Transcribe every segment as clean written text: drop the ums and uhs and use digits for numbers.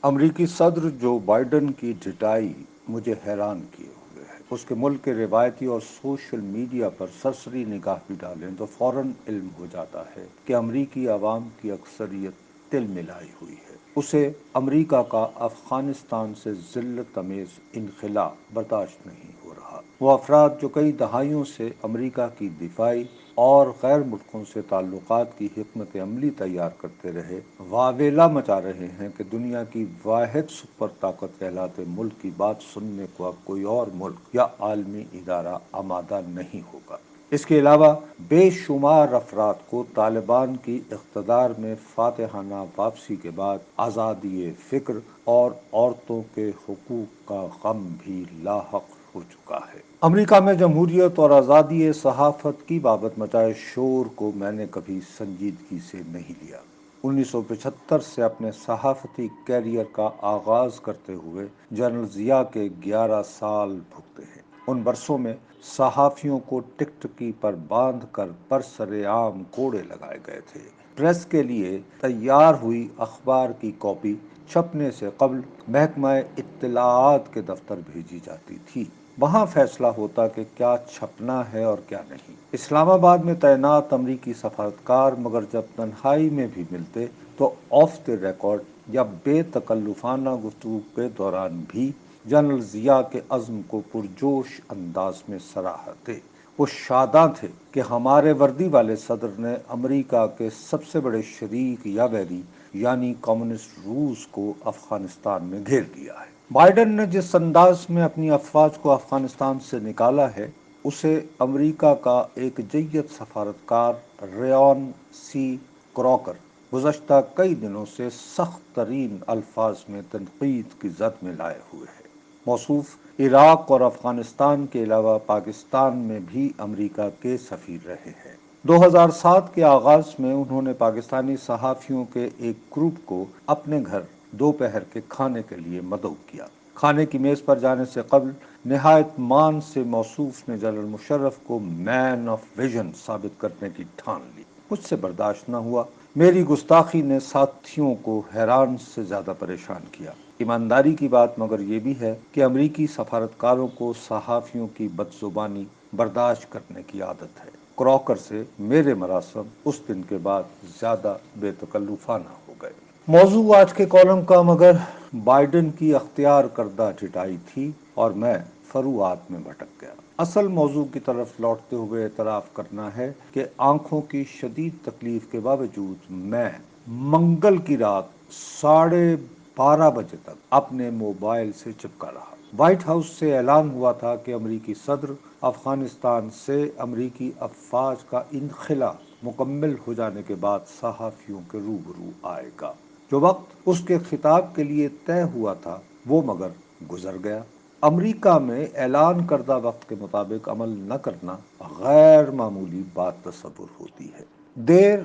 امریکی صدر Joe Biden کی ڈٹائی مجھے حیران کیے ہوئے ہے۔ اس کے ملک کے روایتی اور سوشل میڈیا پر سرسری نگاہ بھی ڈالیں تو فوراً علم ہو جاتا ہے کہ امریکی عوام کی اکثریت تل ملائی ہوئی ہے۔ اسے امریکہ کا افغانستان سے ذلت آمیز انخلا برداشت نہیں ہو رہا۔ وہ افراد جو کئی دہائیوں سے امریکہ کی دفاعی اور غیر ملکوں سے تعلقات کی حکمت عملی تیار کرتے رہے، واویلا مچا رہے ہیں کہ دنیا کی واحد سپر طاقت کہلاتے ملک کی بات سننے کو اب کوئی اور ملک یا عالمی ادارہ آمادہ نہیں ہوگا۔ اس کے علاوہ بے شمار افراد کو طالبان کی اقتدار میں فاتحانہ واپسی کے بعد آزادی فکر اور عورتوں کے حقوق کا غم بھی لاحق ہو چکا ہے۔ امریکہ میں جمہوریت اور آزادی صحافت کی بابت مچائے شور کو میں نے کبھی سنجیدگی سے نہیں لیا۔ 1975 سے اپنے صحافتی کیریئر کا آغاز کرتے ہوئے جنرل ضیاء کے 11 سال بھگتے ہیں۔ ان برسوں میں صحافیوں کو ٹکٹکی پر باندھ کر برسر عام کوڑے لگائے گئے تھے۔ پریس کے لیے تیار ہوئی اخبار کی کاپی چھپنے سے قبل محکمہ اطلاعات کے دفتر بھیجی جاتی تھی۔ وہاں فیصلہ ہوتا کہ کیا چھپنا ہے اور کیا نہیں۔ اسلام آباد میں تعینات امریکی سفارتکار مگر جب تنہائی میں بھی ملتے تو آف دی ریکارڈ یا بے تکلفانہ گفتگو کے دوران بھی جنرل ضیاء کے عزم کو پرجوش انداز میں سراہتے۔ وہ شاداں تھے کہ ہمارے وردی والے صدر نے امریکہ کے سب سے بڑے شریک یا بیری یعنی کمیونسٹ روس کو افغانستان میں گھیر لیا ہے۔ بائیڈن نے جس انداز میں اپنی افواج کو افغانستان سے نکالا ہے، اسے امریکہ کا ایک جید سفارتکار ریان سی کراکر گزشتہ کئی دنوں سے سخت ترین الفاظ میں تنقید کی زد میں لائے ہوئے ہے۔ موصوف عراق اور افغانستان کے علاوہ پاکستان میں بھی امریکہ کے سفیر رہے ہیں۔ 2007 کے آغاز میں انہوں نے پاکستانی صحافیوں کے ایک گروپ کو اپنے گھر دوپہر کے کھانے کے لیے مدعو کیا۔ کھانے کی میز پر جانے سے قبل نہایت مان سے موصوف نے جنرل مشرف کو مین آف ویژن ثابت کرنے کی ٹھان لی۔ مجھ سے برداشت نہ ہوا۔ میری گستاخی نے ساتھیوں کو حیران سے زیادہ پریشان کیا۔ ایمانداری کی بات مگر یہ بھی ہے کہ امریکی سفارتکاروں کو صحافیوں کی بدزبانی برداشت کرنے کی عادت ہے۔ کراکر سے میرے مراسم اس دن کے بعد زیادہ بے تکلفانہ ہو گئے۔ موضوع آج کے کالم کا مگر بائیڈن کی اختیار کردہ ڈٹائی تھی اور میں فروعات میں بھٹک گیا۔ اصل موضوع کی طرف لوٹتے ہوئے اعتراف کرنا ہے کہ آنکھوں کی شدید تکلیف کے باوجود میں منگل کی رات 12:30 بجے تک اپنے موبائل سے چپکا رہا۔ وائٹ ہاؤس سے اعلان ہوا تھا کہ امریکی صدر افغانستان سے امریکی افواج کا انخلا مکمل ہو جانے کے بعد صحافیوں کے روبرو آئے گا۔ جو وقت اس کے خطاب کے لیے طے ہوا تھا وہ مگر گزر گیا۔ امریکہ میں اعلان کردہ وقت کے مطابق عمل نہ کرنا غیر معمولی بات تصور ہوتی ہے۔ دیر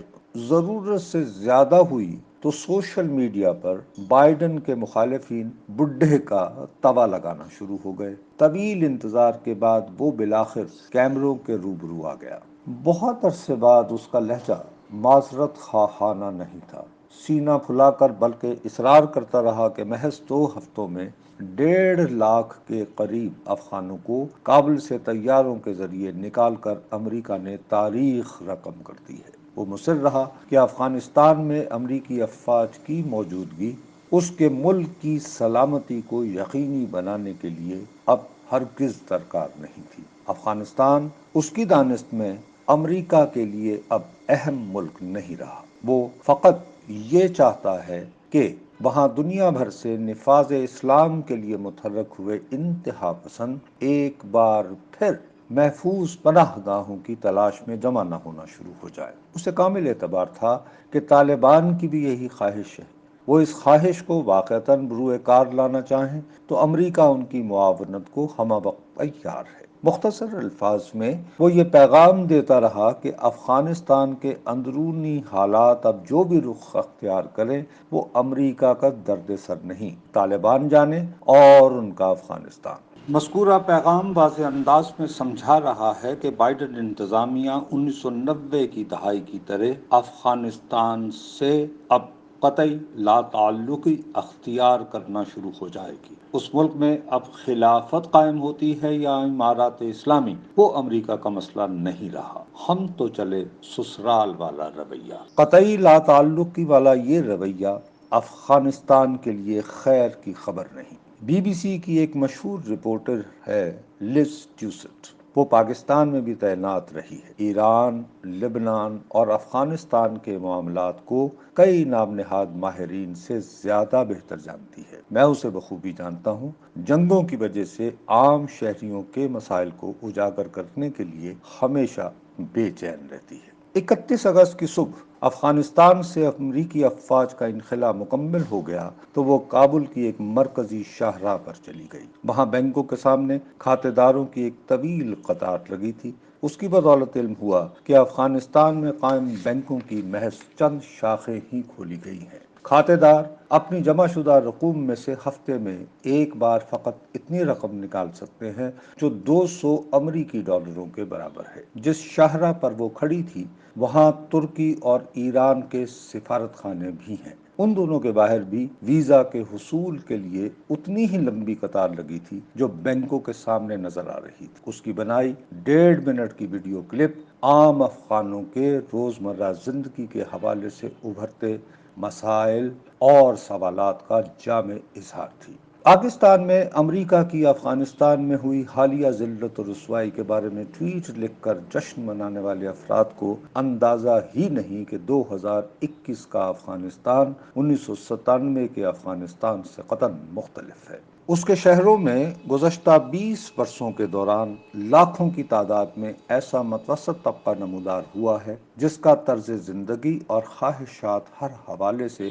ضرورت سے زیادہ ہوئی تو سوشل میڈیا پر بائیڈن کے مخالفین بڈھے کا توا لگانا شروع ہو گئے۔ طویل انتظار کے بعد وہ بالآخر کیمروں کے روبرو آ گیا۔ بہت عرصے بعد اس کا لہجہ معذرت خواہانہ نہیں تھا۔ سینہ پھلا کر بلکہ اصرار کرتا رہا کہ محض 2 ہفتوں میں 1.5 لاکھ کے قریب افغانوں کو کابل سے طیاروں کے ذریعے نکال کر امریکہ نے تاریخ رقم کر دی ہے۔ وہ مصر رہا کہ افغانستان میں امریکی افواج کی موجودگی اس کے ملک کی سلامتی کو یقینی بنانے کے لیے اب ہرگز درکار نہیں تھی۔ افغانستان اس کی دانست میں امریکہ کے لیے اب اہم ملک نہیں رہا۔ وہ فقط یہ چاہتا ہے کہ وہاں دنیا بھر سے نفاذ اسلام کے لیے متحرک ہوئے انتہا پسند ایک بار پھر محفوظ پناہ گاہوں کی تلاش میں جمع نہ ہونا شروع ہو جائے۔ اسے کامل اعتبار تھا کہ طالبان کی بھی یہی خواہش ہے۔ وہ اس خواہش کو واقعتاً بروئے کار لانا چاہیں تو امریکہ ان کی معاونت کو ہمہ وقت تیار ہے۔ مختصر الفاظ میں وہ یہ پیغام دیتا رہا کہ افغانستان کے اندرونی حالات اب جو بھی رخ اختیار کریں وہ امریکہ کا درد سر نہیں، طالبان جانے اور ان کا افغانستان۔ مذکورہ پیغام واضح انداز میں سمجھا رہا ہے کہ بائیڈن انتظامیہ 1990 کی دہائی کی طرح افغانستان سے اب قطعی لا تعلقی اختیار کرنا شروع ہو جائے گی۔ اس ملک میں اب خلافت قائم ہوتی ہے یا امارات اسلامی، وہ امریکہ کا مسئلہ نہیں رہا۔ ہم تو چلے سسرال والا رویہ۔ قطعی لا تعلقی والا یہ رویہ افغانستان کے لیے خیر کی خبر نہیں۔ بی بی سی کی ایک مشہور رپورٹر ہے لز ٹیوسٹ، وہ پاکستان میں بھی تعینات رہی ہے۔ ایران، لبنان اور افغانستان کے معاملات کو کئی نام نہاد ماہرین سے زیادہ بہتر جانتی ہے۔ میں اسے بخوبی جانتا ہوں۔ جنگوں کی وجہ سے عام شہریوں کے مسائل کو اجاگر کرنے کے لیے ہمیشہ بے چین رہتی ہے۔ 31 اگست کی صبح افغانستان سے امریکی افواج کا انخلا مکمل ہو گیا تو وہ کابل کی ایک مرکزی شاہراہ پر چلی گئی۔ وہاں بینکوں کے سامنے کھاتے داروں کی ایک طویل قطار لگی تھی۔ اس کی بدولت علم ہوا کہ افغانستان میں قائم بینکوں کی محض چند شاخیں ہی کھولی گئی ہیں۔ کھاتے دار اپنی جمع شدہ رقوم میں سے ہفتے میں ایک بار فقط اتنی رقم نکال سکتے ہیں جو 200 امریکی ڈالروں کے برابر ہے۔ جس شاہراہ پر وہ کھڑی تھی وہاں ترکی اور ایران کے سفارت خانے بھی ہیں۔ ان دونوں کے باہر بھی ویزا کے حصول کے لیے اتنی ہی لمبی قطار لگی تھی جو بینکوں کے سامنے نظر آ رہی تھی۔ اس کی بنائی 1.5 منٹ کی ویڈیو کلپ عام افغانوں کے روزمرہ زندگی کے حوالے سے ابھرتے مسائل اور سوالات کا جامع اظہار تھی۔ پاکستان میں امریکہ کی افغانستان میں ہوئی حالیہ ذلت و رسوائی کے بارے میں ٹویٹ لکھ کر جشن منانے والے افراد کو اندازہ ہی نہیں کہ 2021 کا افغانستان 1997 کے افغانستان سے قطعاً مختلف ہے۔ اس کے شہروں میں گزشتہ 20 برسوں کے دوران لاکھوں کی تعداد میں ایسا متوسط طبقہ نمودار ہوا ہے جس کا طرز زندگی اور خواہشات ہر حوالے سے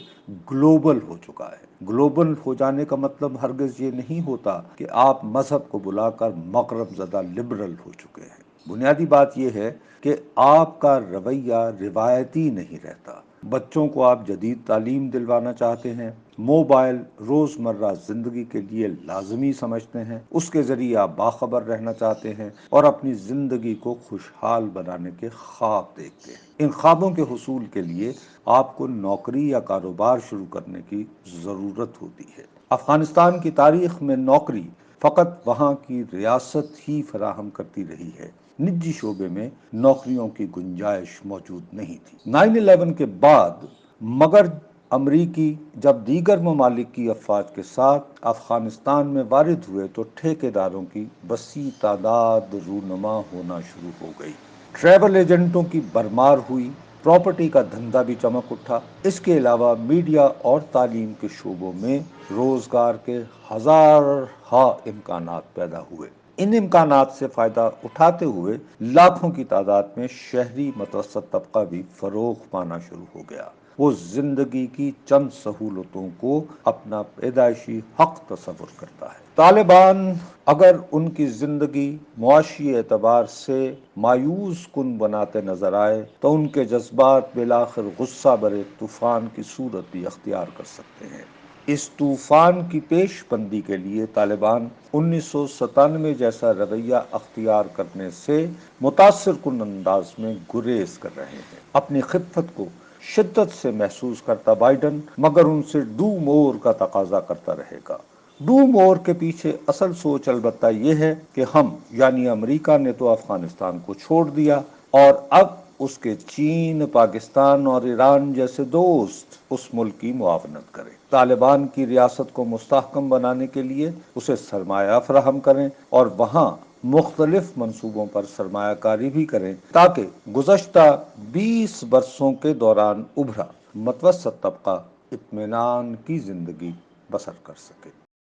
گلوبل ہو چکا ہے۔ گلوبل ہو جانے کا مطلب ہرگز یہ نہیں ہوتا کہ آپ مذہب کو بلا کر مغرب زدہ لبرل ہو چکے ہیں۔ بنیادی بات یہ ہے کہ آپ کا رویہ روایتی نہیں رہتا۔ بچوں کو آپ جدید تعلیم دلوانا چاہتے ہیں، موبائل روزمرہ زندگی کے لیے لازمی سمجھتے ہیں، اس کے ذریعے آپ باخبر رہنا چاہتے ہیں اور اپنی زندگی کو خوشحال بنانے کے خواب دیکھتے ہیں۔ ان خوابوں کے حصول کے لیے آپ کو نوکری یا کاروبار شروع کرنے کی ضرورت ہوتی ہے۔ افغانستان کی تاریخ میں نوکری فقط وہاں کی ریاست ہی فراہم کرتی رہی ہے، نجی شعبے میں نوکریوں کی گنجائش موجود نہیں تھی۔ 9/11 کے بعد مگر امریکی جب دیگر ممالک کی افواج کے ساتھ افغانستان میں وارد ہوئے تو ٹھیکیداروں کی وسیع تعداد رونما ہونا شروع ہو گئی۔ ٹریول ایجنٹوں کی برمار ہوئی، پراپرٹی کا دھندا بھی چمک اٹھا۔ اس کے علاوہ میڈیا اور تعلیم کے شعبوں میں روزگار کے ہزارہا امکانات پیدا ہوئے۔ ان امکانات سے فائدہ اٹھاتے ہوئے لاکھوں کی تعداد میں شہری متوسط طبقہ بھی فروغ پانا شروع ہو گیا۔ وہ زندگی کی چند سہولتوں کو اپنا پیدائشی حق تصور کرتا ہے۔ طالبان اگر ان کی زندگی معاشی اعتبار سے مایوس کن بناتے نظر آئے تو ان کے جذبات بالآخر غصہ برے طوفان کی صورت بھی اختیار کر سکتے ہیں۔ اس طوفان کی پیش بندی کے لیے طالبان 1997 جیسا رویہ اختیار کرنے سے متاثر کن انداز میں گریز کر رہے ہیں۔ اپنی خفت کو شدت سے محسوس کرتا بائیڈن مگر ان سے ڈو مور کا تقاضا کرتا رہے گا۔ ڈو مور کے پیچھے اصل سوچ البتہ یہ ہے کہ ہم یعنی امریکہ نے تو افغانستان کو چھوڑ دیا اور اب اس کے چین، پاکستان اور ایران جیسے دوست اس ملک کی معاونت کریں۔ طالبان کی ریاست کو مستحکم بنانے کے لیے اسے سرمایہ فراہم کریں اور وہاں مختلف منصوبوں پر سرمایہ کاری بھی کریں تاکہ گزشتہ 20 برسوں کے دوران ابھرا متوسط طبقہ اطمینان کی زندگی بسر کر سکے۔